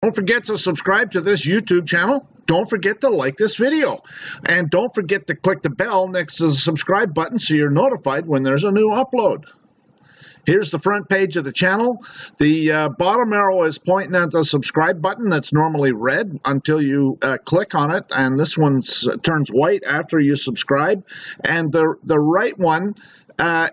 Don't forget to subscribe to this YouTube channel. Don't forget to like this video. And don't forget to click the bell next to the subscribe button so you're notified when there's a new upload. Here's the front page of the channel. The bottom arrow is pointing at the subscribe button that's normally red until you click on it, and this one turns white after you subscribe. And the right one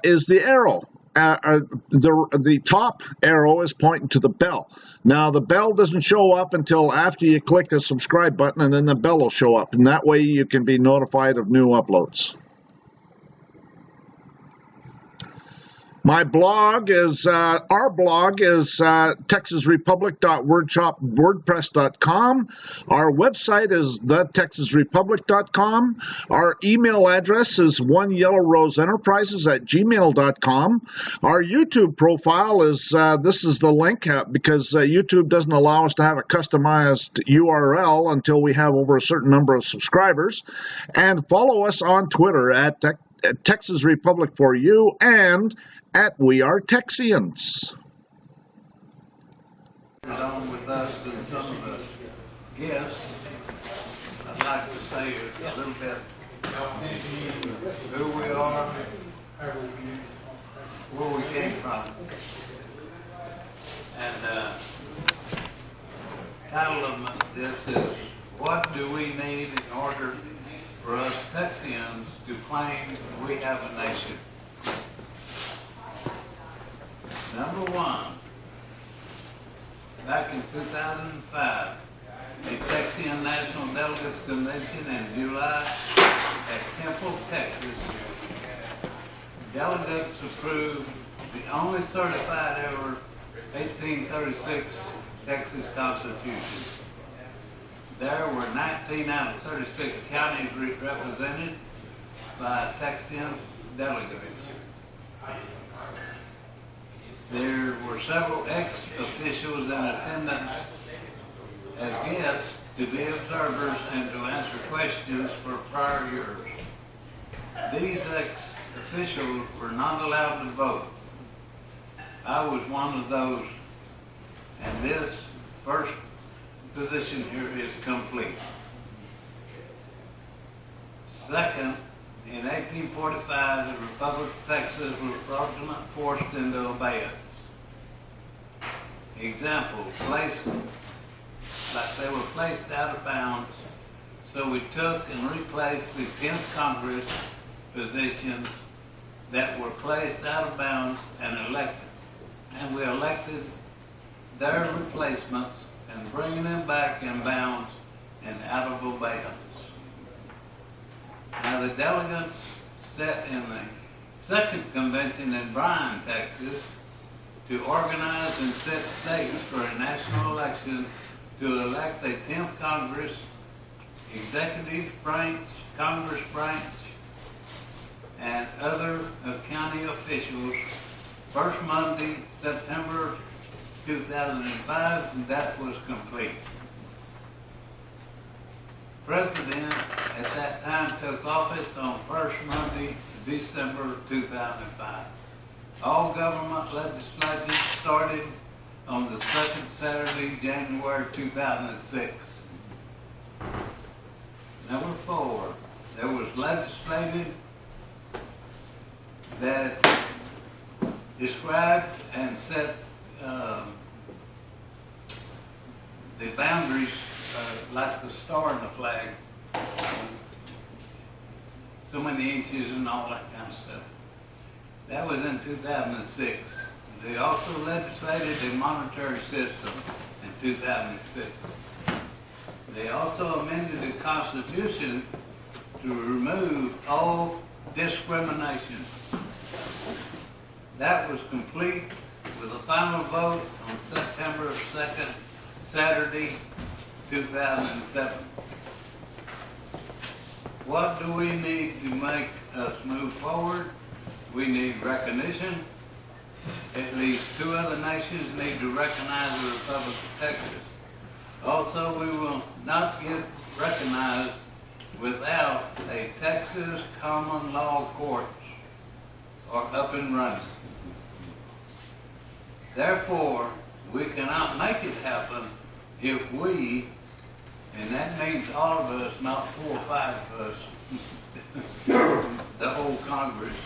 is the arrow. The top arrow is pointing to the bell. Now the bell doesn't show up until after you click the subscribe button, and then the bell will show up, and that way you can be notified of new uploads. My blog is, our blog is texasrepublic.wordpress.com. Our website is thetexasrepublic.com. Our email address is oneyellowroseenterprises@gmail.com. Our YouTube profile is, this is the link, because YouTube doesn't allow us to have a customized URL until we have over a certain number of subscribers. And follow us on Twitter at Texas Republic for You and at We Are Texians. On with us and some of the guests, I'd like to say a little bit who we are, where we came from, and title of this is "What Do We Need in Order for Us Texians to Claim We Have a Nation?" Number one, back in 2005, a Texian National Delegates Convention in July at Temple, Texas, delegates approved the only certified ever 1836 Texas Constitution. There were 19 out of 36 counties represented by Texian delegates. There were several ex-officials in attendance as guests to be observers and to answer questions for prior years. These ex-officials were not allowed to vote. I was one of those, and this first position here is complete. Second, in 1845, the Republic of Texas was fraudulently forced into abeyance. Example, like they were placed out of bounds, so we took and replaced the 10th Congress positions that were placed out of bounds and elected. And we elected their replacements and bringing them back in bounds and out of abeyance. Now the delegates set in the second convention in Brannum, Texas, to organize and set states for a national election to elect a 10th Congress, executive branch, Congress branch, and other county officials first Monday, September 2005, and that was complete. President at that time took office on first Monday, December 2005. All government legislation started on the second Saturday, January 2006. Number 4, there was legislation that described and set the boundaries like the star in the flag, so many inches and all that kind of stuff. That was in 2006. They also legislated a monetary system in 2006. They also amended the Constitution to remove all discrimination. That was complete with a final vote on September 2nd, Saturday, 2007. What do we need to make us move forward? We need recognition. At least 2 other nations need to recognize the Republic of Texas. Also, we will not get recognized without a Texas common law courts are up and running. Therefore, we cannot make it happen if we, and that means all of us, not 4 or 5 of us, the whole Congress,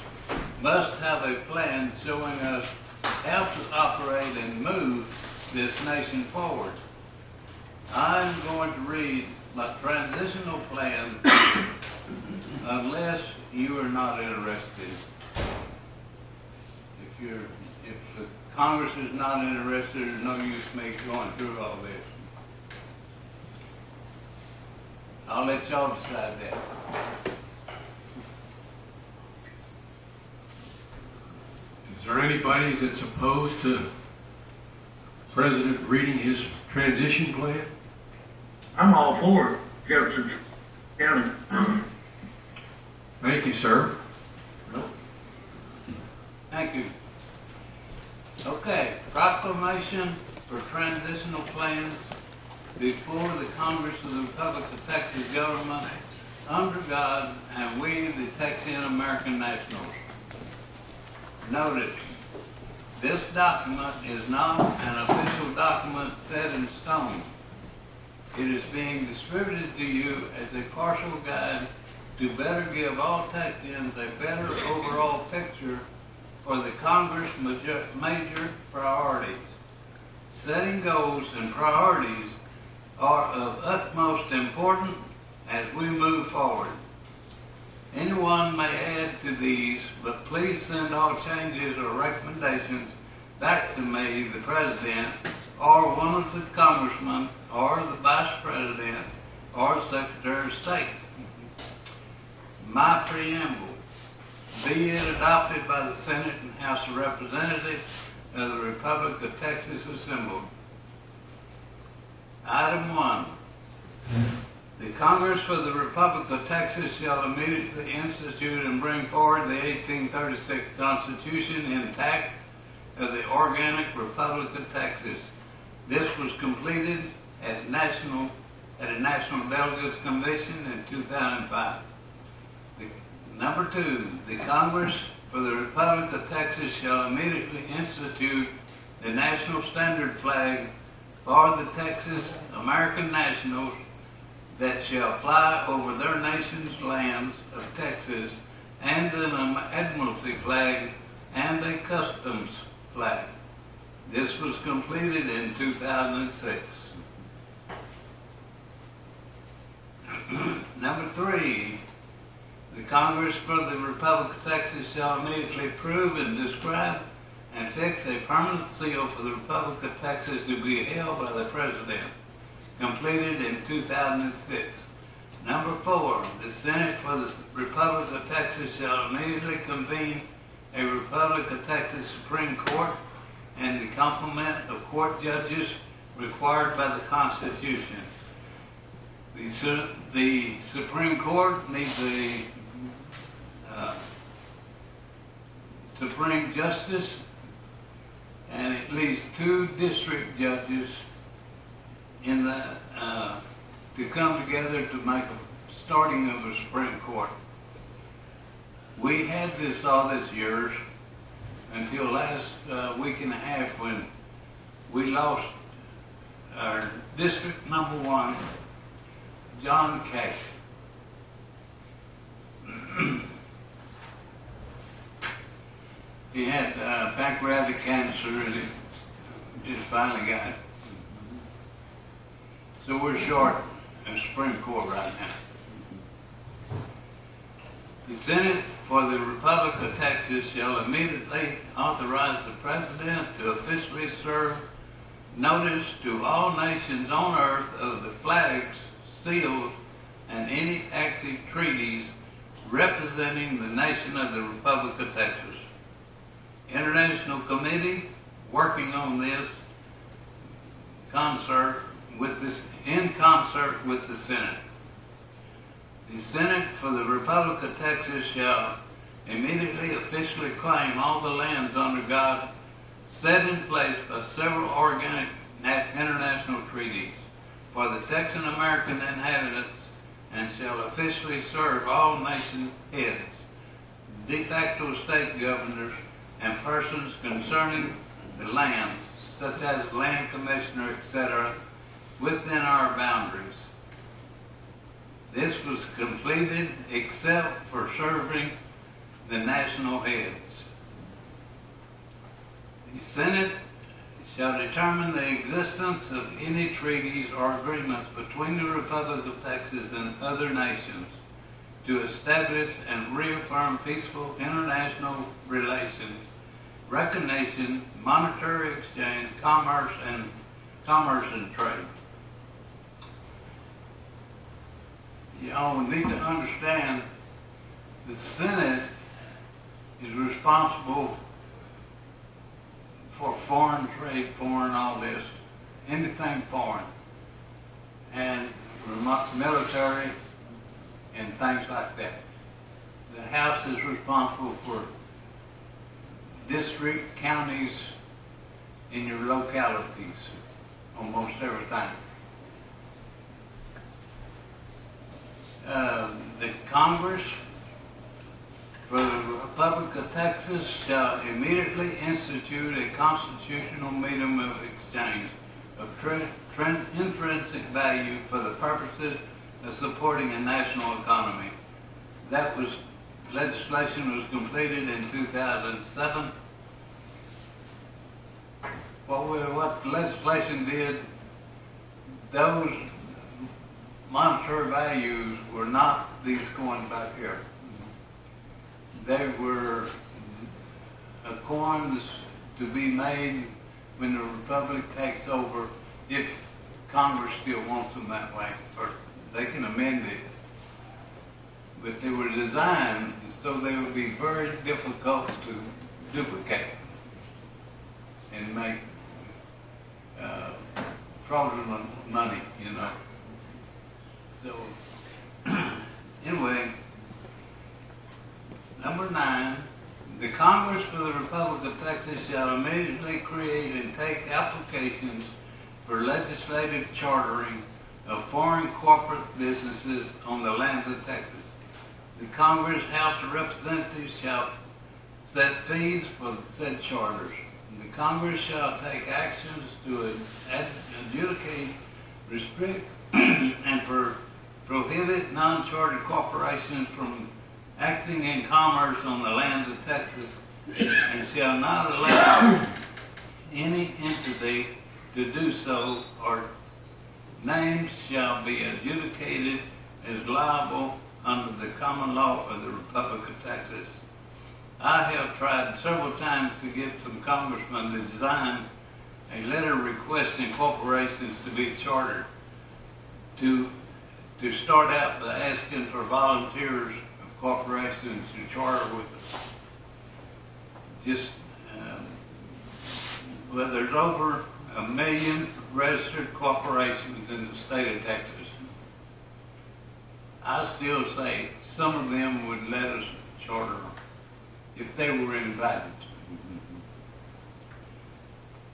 must have a plan showing us how to operate and move this nation forward. I'm going to read my transitional plan unless you are not interested. If the Congress is not interested, there's no use me going through all this. I'll let y'all decide that. Is there anybody that's opposed to President reading his transition plan? I'm all for it, Jefferson County. Thank you, sir. Thank you. Okay, proclamation for transitional plans before the Congress of the Republic of Texas government, under God, and we, the Texian American nationals. Notice, this document is not an official document set in stone. It is being distributed to you as a partial guide to better give all Texians a better overall picture for the Congress' major priorities. Setting goals and priorities are of utmost importance as we move forward. Anyone may add to these, but please send all changes or recommendations back to me, the President, or one of the Congressmen, or the Vice President, or Secretary of State. My preamble. Be it adopted by the Senate and House of Representatives of the Republic of Texas assembled. Item 1. The Congress for the Republic of Texas shall immediately institute and bring forward the 1836 Constitution intact of the Organic Republic of Texas. This was completed at a National Delegates Convention in 2005. Number 2, the Congress for the Republic of Texas shall immediately institute the national standard flag for the Texas American nationals that shall fly over their nation's lands of Texas, and an admiralty flag and a customs flag. This was completed in 2006. Number 3, the Congress for the Republic of Texas shall immediately approve and describe and fix a permanent seal for the Republic of Texas to be held by the President, completed in 2006. Number 4, the Senate for the Republic of Texas shall immediately convene a Republic of Texas Supreme Court and the complement of court judges required by the Constitution. The Supreme Court needs a Supreme Justice and at least 2 district judges in the to come together to make a starting of a Supreme Court. We had this all this years until last week and a half when we lost our district number 1, John Kay. He had pancreatic cancer and he just finally got it. So we're short in Supreme Court right now. The Senate for the Republic of Texas shall immediately authorize the President to officially serve notice to all nations on earth of the flags, seals, and any active treaties representing the nation of the Republic of Texas. International Committee working on this in concert with the Senate. The Senate for the Republic of Texas shall immediately officially claim all the lands under God set in place by several organic international treaties for the Texan American inhabitants, and shall officially serve all nation heads, de facto state governors, and persons concerning the lands, such as land commissioner, etc., within our boundaries. This was completed except for serving the national heads. The Senate shall determine the existence of any treaties or agreements between the Republic of Texas and other nations to establish and reaffirm peaceful international relations, recognition, monetary exchange, commerce and trade. You know, we need to understand the Senate is responsible for foreign trade, foreign all this, anything foreign, and military and things like that. The House is responsible for district, counties, in your localities, almost everything. The Congress for the Republic of Texas shall immediately institute a constitutional medium of exchange of intrinsic value for the purposes of supporting a national economy. That was, legislation was completed in 2007. What the legislation did, those monetary values were not these coins back here. They were coins to be made when the Republic takes over, if Congress still wants them that way, or they can amend it. But they were designed so they would be very difficult to duplicate and make fraudulent money, you know. So, anyway, number 9, the Congress for the Republic of Texas shall immediately create and take applications for legislative chartering of foreign corporate businesses on the lands of Texas. The Congress House of Representatives shall set fees for said charters. The Congress shall take actions to adjudicate, restrict, and prohibit non-chartered corporations from acting in commerce on the lands of Texas, and shall not allow any entity to do so, or names shall be adjudicated as liable under the common law of the Republic of Texas. I have tried several times to get some congressmen to design a letter requesting corporations to be chartered, to start out by asking for volunteers of corporations to charter with us. Just, well, there's over 1 million registered corporations in the state of Texas. I still say some of them would let us charter them if they were invited.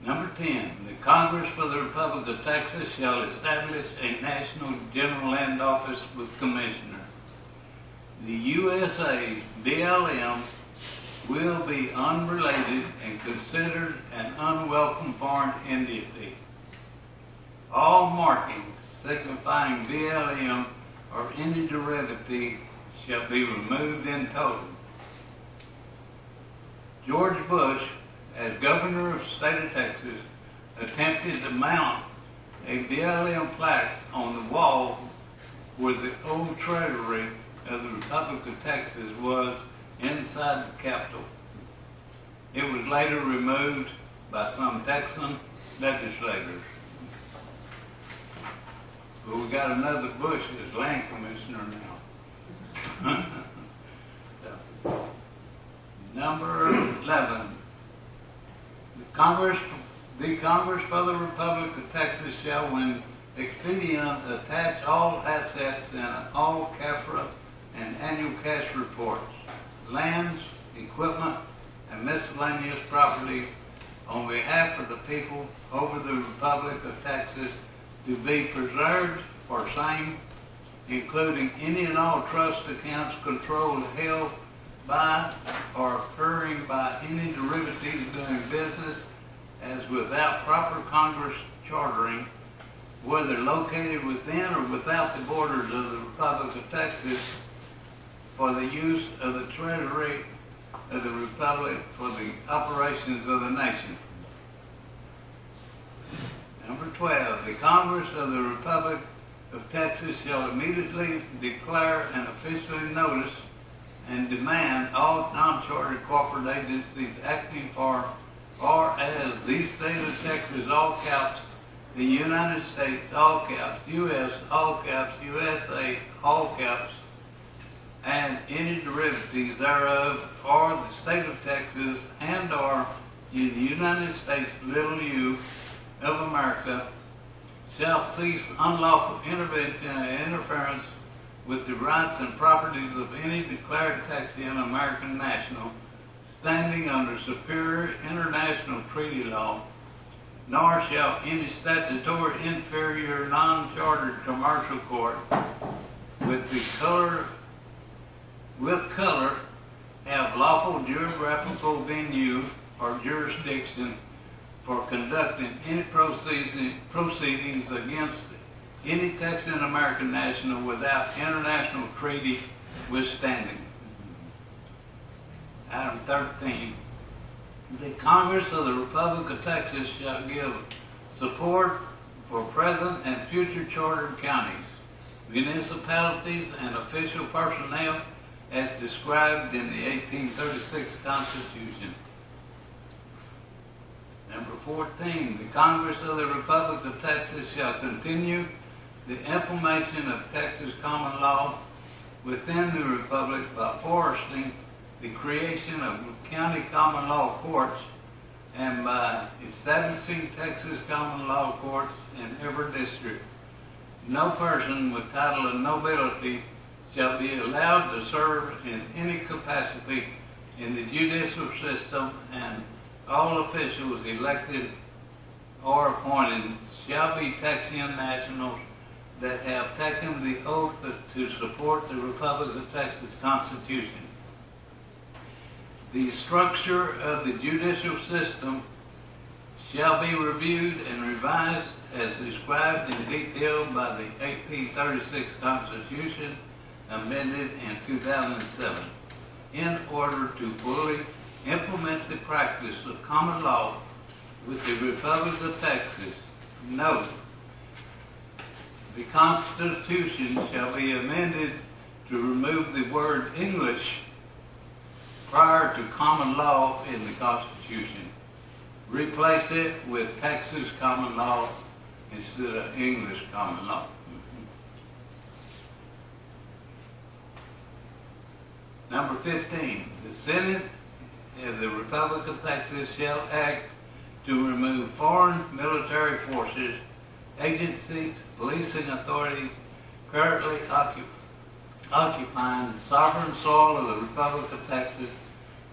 Number 10, the Congress for the Republic of Texas shall establish a National General Land Office with Commissioner. The USA BLM will be unrelated and considered an unwelcome foreign entity. All markings signifying BLM or any derivative shall be removed in total. George Bush, as governor of the state of Texas, attempted to mount a BLM plaque on the wall where the old treasury of the Republic of Texas was inside the Capitol. It was later removed by some Texan legislators. But we got another Bush as land commissioner now. Number 11. The Congress for the Republic of Texas shall, when expedient, attach all assets in all CAFRA and annual cash reports, lands, equipment, and miscellaneous property on behalf of the people over the Republic of Texas to be preserved for same, including any and all trust accounts controlled, held by, or occurring by any derivatives doing business as without proper Congress chartering, whether located within or without the borders of the Republic of Texas, for the use of the Treasury of the Republic for the operations of the nation. Number 12, the Congress of the Republic of Texas shall immediately declare and officially notice and demand all non-chartered corporate agencies acting for or as the state of Texas, all caps, the United States, all caps, U.S., all caps, USA, all caps, and any derivatives thereof, or the state of Texas, and or in the United States, little u, of America, shall cease unlawful intervention and interference with the rights and properties of any declared Texian American national standing under superior international treaty law, nor shall any statutory inferior non-chartered commercial court with color have lawful geographical venue or jurisdiction for conducting any proceedings against any Texian American national without international treaty withstanding. Item 13. The Congress of the Republic of Texas shall give support for present and future chartered counties, municipalities, and official personnel as described in the 1836 Constitution. Number 14, the Congress of the Republic of Texas shall continue the implementation of Texas common law within the Republic by foresting the creation of county common law courts and by establishing Texas common law courts in every district. No person with title of nobility shall be allowed to serve in any capacity in the judicial system, and all officials elected or appointed shall be Texian nationals that have taken the oath to support the Republic of Texas Constitution. The structure of the judicial system shall be reviewed and revised as described in detail by the 1836 Constitution, amended in 2007, in order to fully implement the practice of common law with the Republic of Texas. Note, the Constitution shall be amended to remove the word English prior to common law in the Constitution. Replace it with Texas common law instead of English common law. Number 15, the Senate of the Republic of Texas shall act to remove foreign military forces, agencies, policing authorities currently occupying the sovereign soil of the Republic of Texas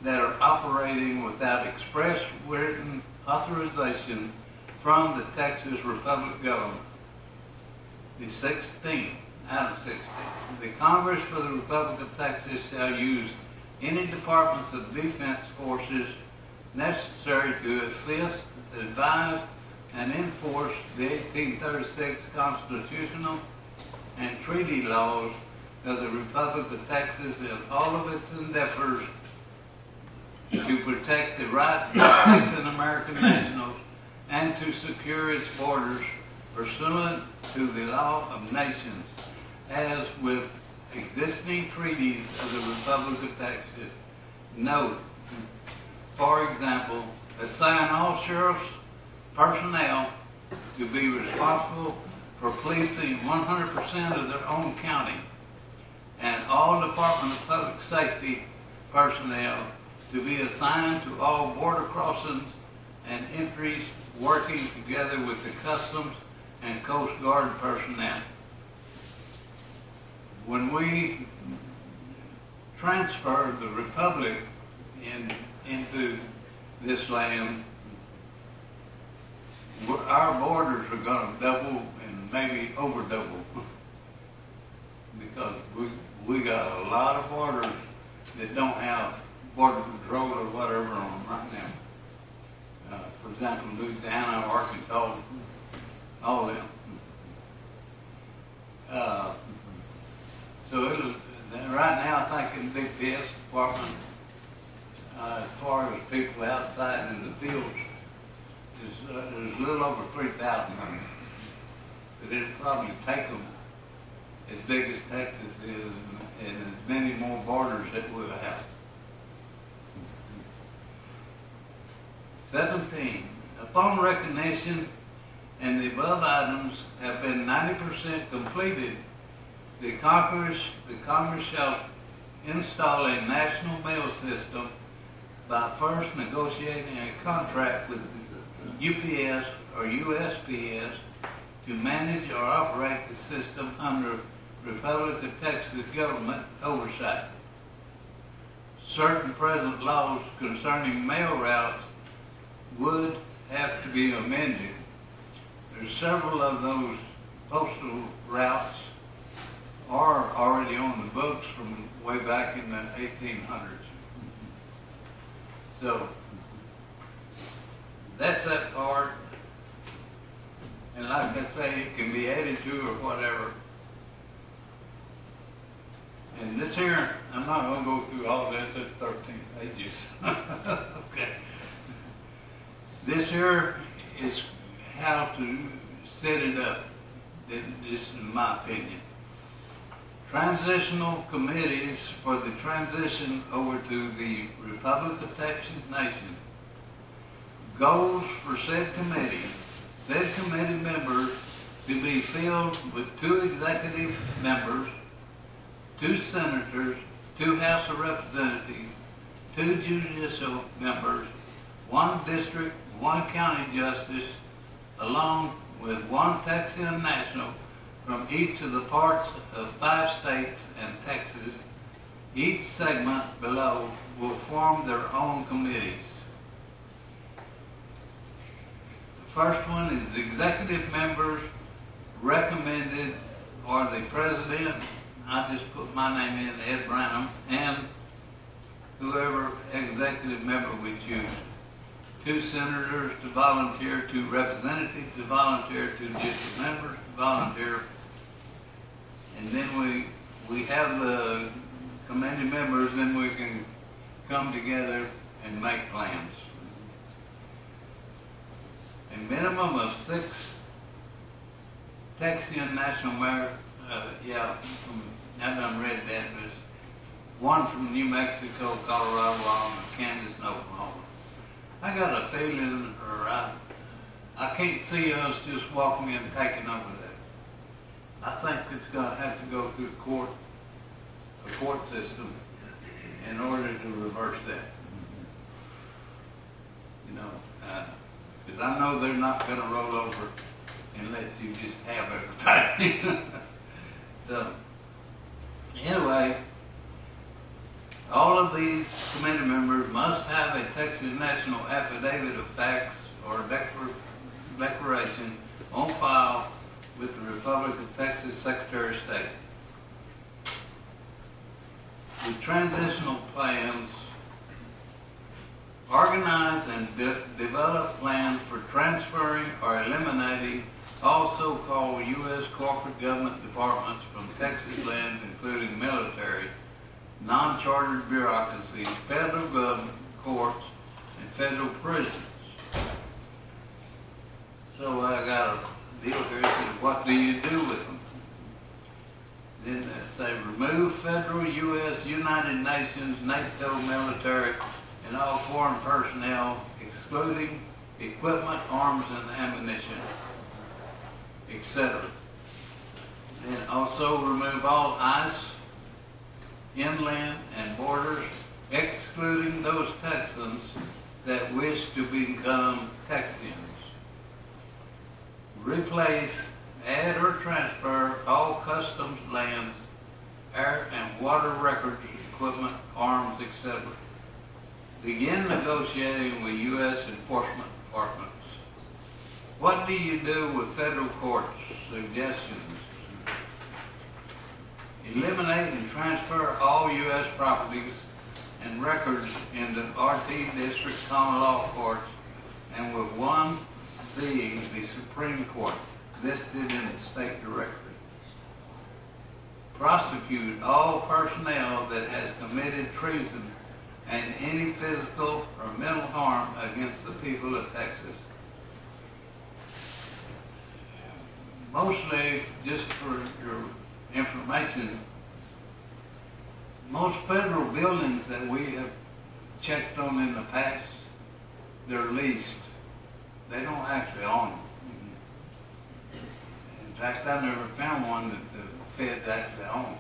that are operating without express written authorization from the Texas Republic government. The 16th, item 16, the Congress for the Republic of Texas shall use any departments of defense forces necessary to assist, advise, and enforce the 1836 constitutional and treaty laws of the Republic of Texas in all of its endeavors to protect the rights of Texan American nationals and to secure its borders pursuant to the law of nations, as with existing treaties of the Republic of Texas. Note, for example, assign all sheriff's personnel to be responsible for policing 100% of their own county, and all Department of Public Safety personnel to be assigned to all border crossings and entries, working together with the Customs and Coast Guard personnel. When we transferred the Republic into this land, our borders are going to double and maybe over double because we got a lot of borders that don't have border control or whatever on them right now. For example, Louisiana, Arkansas, all of them. Department, as far as people outside in the fields, there's a little over 3,000 of them. But it'll probably take them as big as Texas is and as many more borders that we'll have. 17. Upon recognition and the above items have been 90% completed, the Congress shall install a national mail system by first negotiating a contract with UPS or USPS to manage or operate the system under Republic of Texas government oversight. Certain present laws concerning mail routes would have to be amended. There's several of those postal routes are already on the books from way back in the 1800s. So that's that part. And like I say, it can be added to or whatever. And this here, I'm not going to go through all this at 13 pages. Okay. This here is how to set it up. This is my opinion. Transitional committees for the transition over to the Republic of Texas nation. Goals for said committee. Said committee members to be filled with 2 executive members, 2 senators, 2 House of Representatives, 2 judicial members, 1 district, 1 county justice, along with 1 Texian national from each of the parts of 5 states and Texas. Each segment below will form their own committees. The first one is executive members recommended or the president. I just put my name in, Ed Brannum, and whoever executive member we choose. 2 senators to volunteer, 2 representatives to volunteer, 2 district members to volunteer. And then we have the committee members, then we can come together and make plans. A minimum of 6 Texian national mayors, I done read that. There's 1 from New Mexico, Colorado, Kansas, and Oklahoma. I got a feeling, or I can't see us just walking in and taking over that. I think it's going to have to go through a court system in order to reverse that. You know, because I know they're not going to roll over and let you just have everybody. So, anyway, all of these committee members must have a Texas National Affidavit of Facts or declaration on file with the Republic of Texas Secretary of State. The transitional plans organize and develop plans for transferring or eliminating all so-called U.S. corporate government departments from Texas lands, including military, non-chartered bureaucracies, federal government, courts, and federal prisons. So I got a deal here that says, what do you do with them? Then they say, remove federal, U.S., United Nations, NATO military, and all foreign personnel, excluding equipment, arms, and ammunition, etc. And also remove all ICE, inland, and borders, excluding those Texans that wish to become Texians. Replace, add, or transfer all customs lands, air and water records, equipment, arms, etc. Begin negotiating with U.S. enforcement departments. What do you do with federal courts? Suggestions. Eliminate and transfer all U.S. properties and records into RT District Common Law Courts, and with one being the Supreme Court listed in the state directory. prosecute all personnel that has committed treason and any physical or mental harm against the people of Texas. Mostly, just for your information, most federal buildings that we have checked on in the past, they're leased. They don't actually own them. In fact, I never found one that the feds actually own.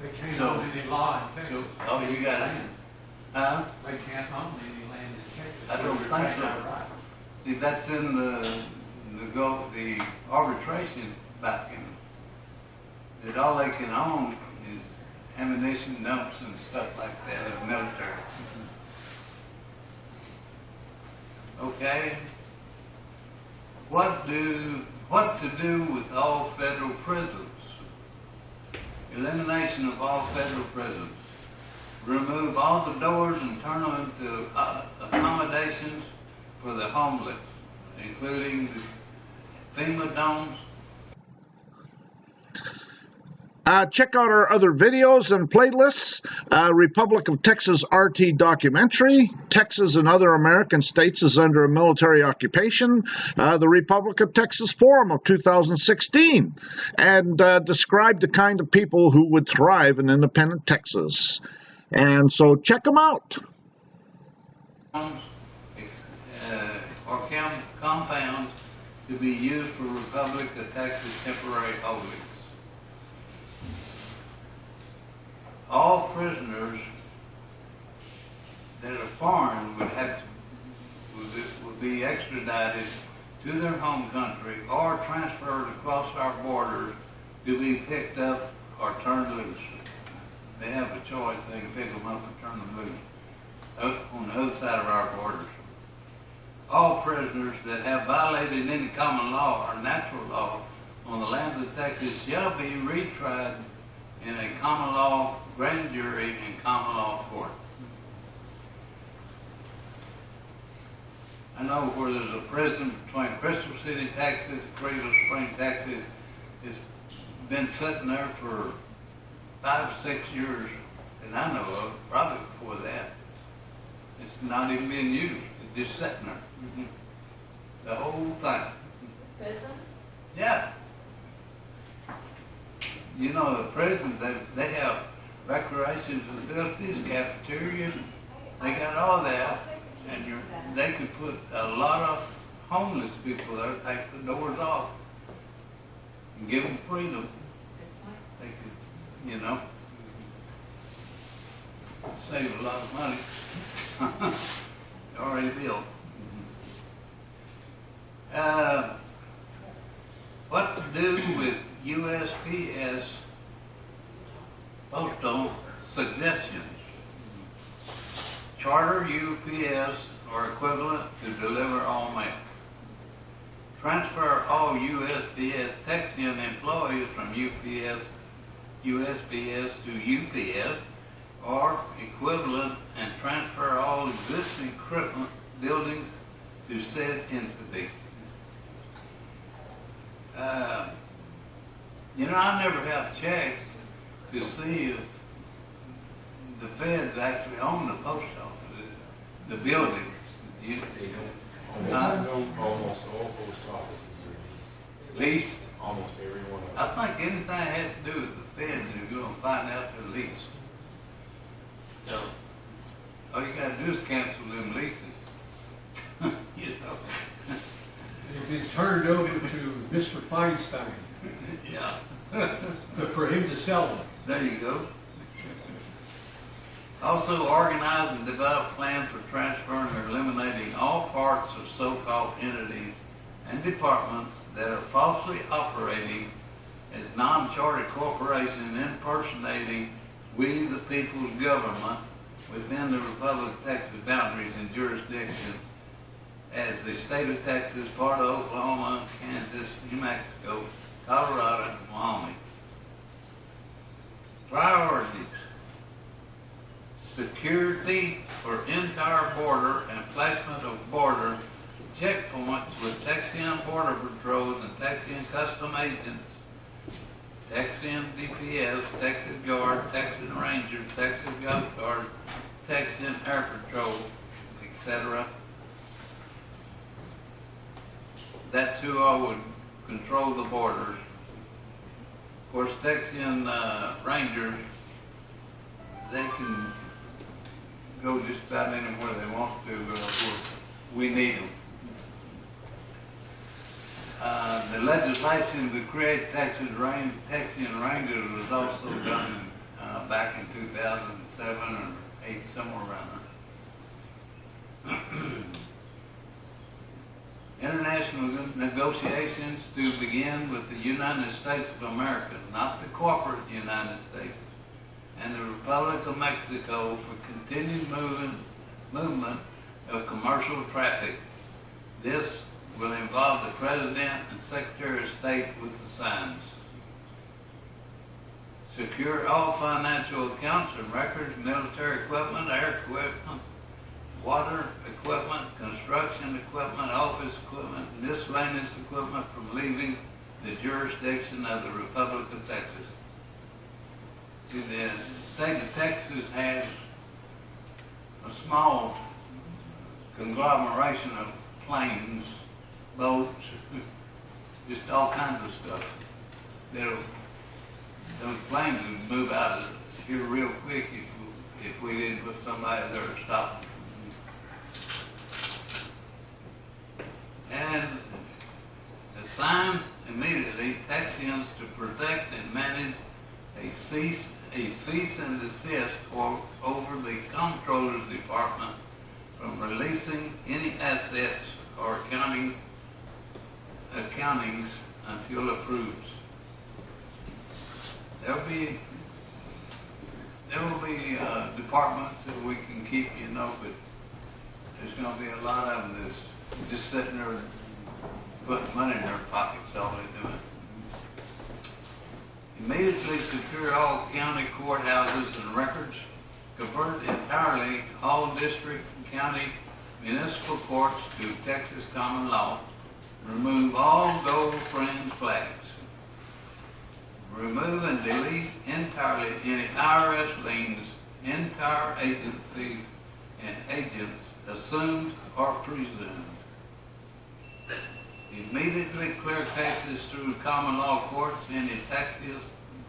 They can't own any law in Texas. Oh, you got it? Huh? They can't own any land in Texas. I don't think so. Right. See, that's in the arbitration document. That all they can own is ammunition dumps and stuff like that of military. Okay? What to do with all federal prisons? Elimination of all federal prisons. Remove all the doors and turn them into accommodations for the homeless, including the FEMA domes. Check out our other videos and playlists. Republic of Texas RT documentary. Texas and other American states is under a military occupation. The Republic of Texas Forum of 2016. And describe the kind of people who would thrive in independent Texas. And so check them out. Or compounds to be used for Republic of Texas temporary holdings. All prisoners that are foreign would be extradited to their home country or transferred across our borders to be picked up or turned loose. They have a choice. They can pick them up and turn them loose on the other side of our borders. All prisoners that have violated any common law or natural law on the lands of Texas shall be retried in a common law grand jury and common law court. I know where there's a prison between Crystal City, Texas, and Crystal Spring, Texas. It's been sitting there for 5 or 6 years, and I know of, probably before that. It's not even being used. It's just sitting there. The whole thing. Prison? Yeah. You know, the prison, they have recreation facilities, cafeterias, they got all that, and they could put a lot of homeless people there, take the doors off, and give them freedom. They could, you know, save a lot of money. Already built. What to do with USPS postal suggestions? Charter UPS or equivalent to deliver all mail. Transfer all USPS Texian employees from USPS to UPS or equivalent, and transfer all existing equipment buildings to said entity. You know, I never have checked to see if the feds actually own the post office, the buildings. They don't. Almost all post offices are Leased. almost every one of them. I think anything that has to do with the feds, you're going to find out they're leased. So, all you got to do is cancel them leases. You know. It'd be turned over to Mr. Feinstein Yeah. for him to sell them. There you go. Also organize and develop plans for transferring or eliminating all parts of so-called entities and departments that are falsely operating as non-chartered corporations impersonating we the people's government within the Republic of Texas boundaries and jurisdiction as the state of Texas, part of Oklahoma, Kansas, New Mexico, Colorado, and Wyoming. Priorities. Security for entire border and placement of border checkpoints with Texian Border Patrols and Texian Custom Agents Texian DPS, Texas Guard, Texas Rangers, Texas Coast Guard, Texian Air Patrol, etc. That's who I would control the borders. Of course, Texian Rangers, they can go just about anywhere they want to. We need them. The legislation to create Texian Rangers was also done back in 2007 or 8, somewhere around there. International negotiations to begin with the United States of America, not the corporate United States, and the Republic of Mexico for continued movement of commercial traffic. This will involve the President and Secretary of State with the signs. Secure all financial accounts and records, military equipment, air equipment, water equipment, construction equipment, office equipment, miscellaneous equipment from leaving the jurisdiction of the Republic of Texas. See, the state of Texas has a small conglomeration of planes, boats, just all kinds of stuff. Those planes would move out of here real quick if we didn't put somebody there to stop them. And assign immediately Texians to protect and manage a cease and desist over the Comptroller's Department from releasing any assets or accountings until approved. There will be departments that we can keep, but there's going to be a lot of them that's just sitting there putting money in their pockets, all they're doing. Immediately secure all county courthouses and records. Convert entirely all district, county, municipal courts to Texas common law. Remove all gold fringe flags. Remove and delete entirely any IRS liens, entire agencies, and agents assumed or presumed. Immediately clear Texas through common law courts any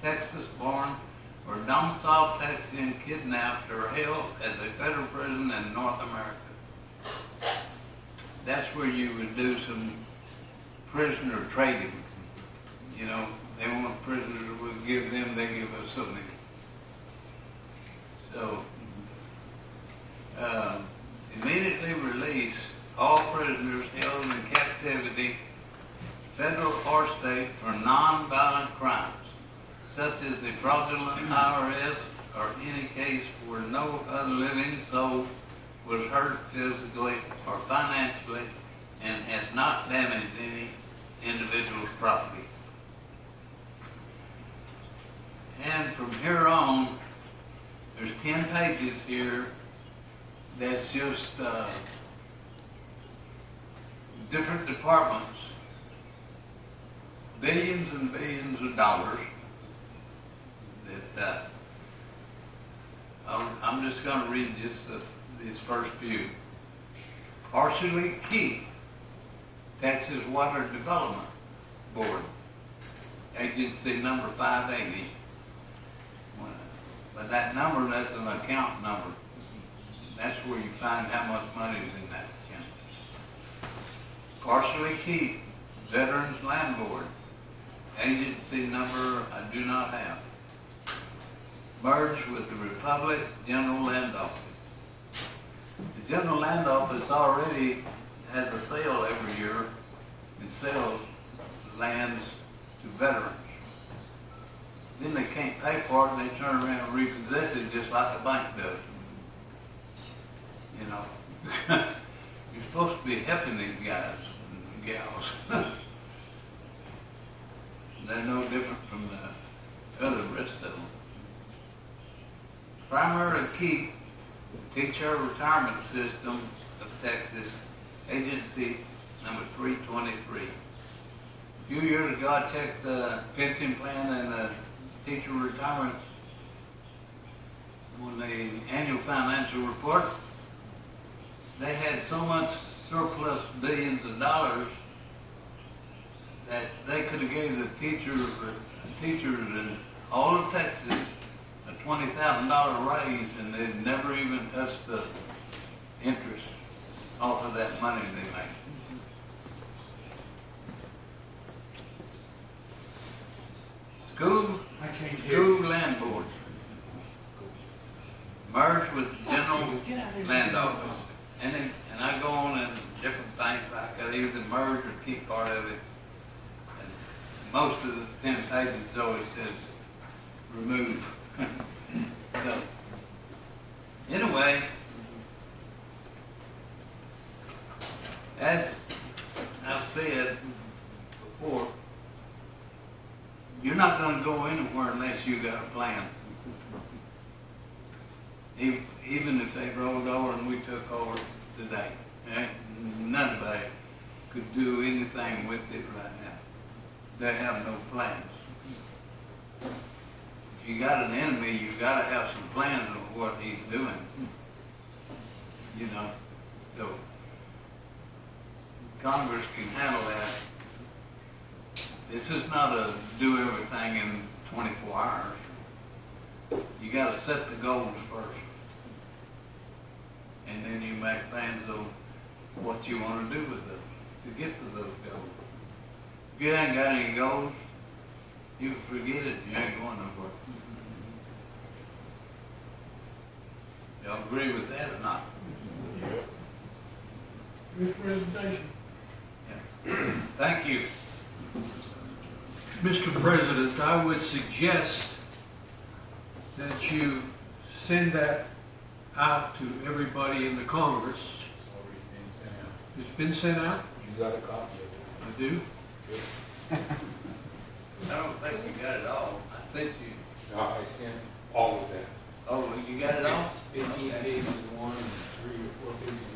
Texas-born or domiciled Texian kidnapped or held as a federal prison in North America. That's where you would do some prisoner trading. They want prisoners, we'll give them, they give us something. So, immediately release all prisoners held in captivity, federal or state, for non-violent crimes, such as the fraudulent IRS or any case where no other living soul was hurt physically or financially and has not damaged any individual's property. And from here on, there's 10 pages here that's just different departments, billions and billions of dollars that I'm just going to read just these first few. Partially keep Texas Water Development Board, agency number 580. But that number, that's an account number. That's where you find how much money is in that account. Partially keep Veterans Land Board, agency number I do not have. Merge with the Republic General Land Office. The General Land Office already has a sale every year and sells lands to veterans. Then they can't pay for it, and they turn around and repossess it just like the bank does. You're supposed to be helping these guys and gals. They're no different from the other rest of them. Primarily keep the Teacher Retirement System of Texas, agency number 323. few years ago, I checked the pension plan and the teacher retirement on the annual financial report. They had so much surplus billions of dollars that they could have gave the teachers in all of Texas a $20,000 raise, and they'd never even touched the interest off of that money they make. School land boards merge with general land office. And I go on in different things, like I either merge or keep part of it. And most of the temptations always says remove. So, anyway, as I've said before, you're not going to go anywhere unless you got a plan. Even if they rolled over and we took over today, nobody could do anything with it right now. They have no plans. If you got an enemy, you got to have some plans of what he's doing. You know, so Congress can handle that. This is not a do everything in 24 hours. You got to set the goals first. And then you make plans of what you want to do with those, to get to those goals. If you ain't got any goals, you forget it, you ain't going nowhere. Y'all agree with that or not? Good presentation. Yeah. Thank you. Mr. President, I would suggest that you send that out to everybody in the Congress. It's already been sent out. It's been sent out? You got a copy of it. I do. I don't think you got it all. I sent you. No, I sent all of that. Oh, you got it all? 15 pages one, and 3 or 4 pages